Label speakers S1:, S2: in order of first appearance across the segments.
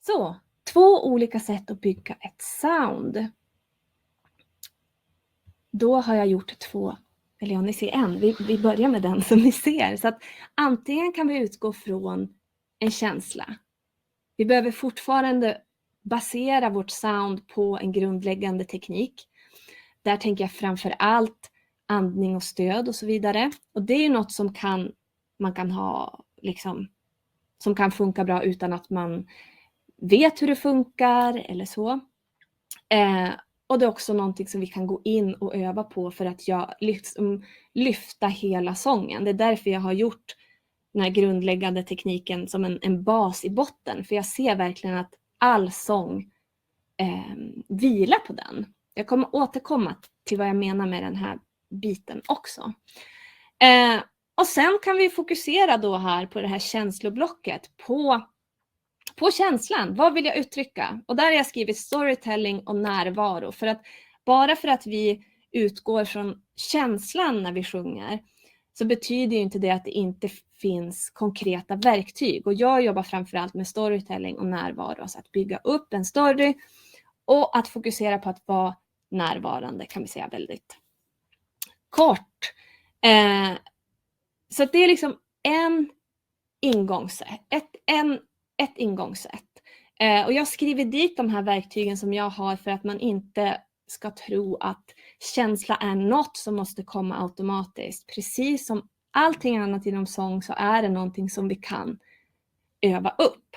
S1: Så, 2 olika sätt att bygga ett sound. Då har jag gjort 2, eller ja, ni ser en. Vi börjar med den som ni ser. Så att antingen kan vi utgå från en känsla. Vi behöver fortfarande basera vårt sound på en grundläggande teknik. Där tänker jag framför allt andning och stöd och så vidare. Och det är ju något som man kan ha liksom, som kan funka bra utan att man vet hur det funkar eller så. Och det är också någonting som vi kan gå in och öva på för att lyfta hela sången. Det är därför jag har gjort den här grundläggande tekniken som en bas i botten. För jag ser verkligen att all sång vilar på den. Jag kommer återkomma till vad jag menar med den här biten också. Och sen kan vi fokusera då här på det här känsloblocket. På känslan, vad vill jag uttrycka? Och där har jag skrivit storytelling och närvaro. Bara för att vi utgår från känslan när vi sjunger så betyder ju inte det att det inte finns konkreta verktyg. Och jag jobbar framförallt med storytelling och närvaro. Alltså att bygga upp en story och att fokusera på att vara närvarande, kan vi säga väldigt kort. Så att det är liksom ett ingångssätt. Och jag skriver dit de här verktygen som jag har för att man inte ska tro att känsla är något som måste komma automatiskt. Precis som allting annat inom sång så är det någonting som vi kan öva upp.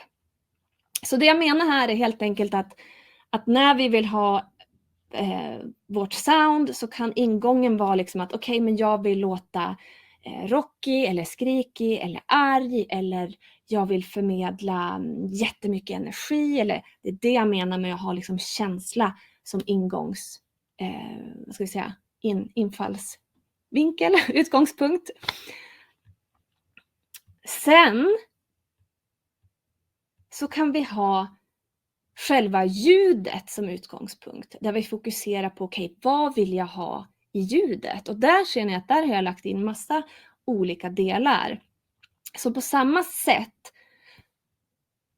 S1: Så det jag menar här är helt enkelt att när vi vill ha vårt sound så kan ingången vara liksom att okej, men jag vill låta rockig eller skrikig eller arg, eller jag vill förmedla jättemycket energi, eller det är det jag menar med att ha liksom känsla som infallsvinkel, utgångspunkt. Sen så kan vi ha själva ljudet som utgångspunkt, där vi fokuserar på okej, vad vill jag ha i ljudet? Och där ser ni att där har jag lagt in massa olika delar. Så på samma sätt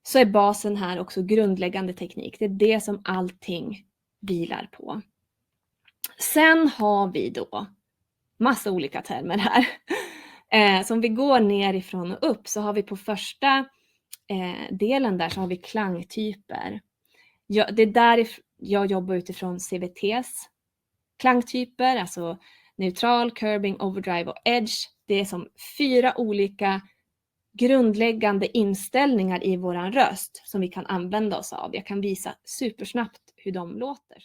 S1: så är basen här också grundläggande teknik. Det är det som allting vilar på. Sen har vi då massa olika termer här. Så om vi går nerifrån och upp så har vi på första delen där så har vi klangtyper. Det är där jag jobbar utifrån CVTs klangtyper, alltså neutral, curbing, overdrive och edge. Det är som 4 olika grundläggande inställningar i våran röst som vi kan använda oss av. Jag kan visa supersnabbt hur de låter.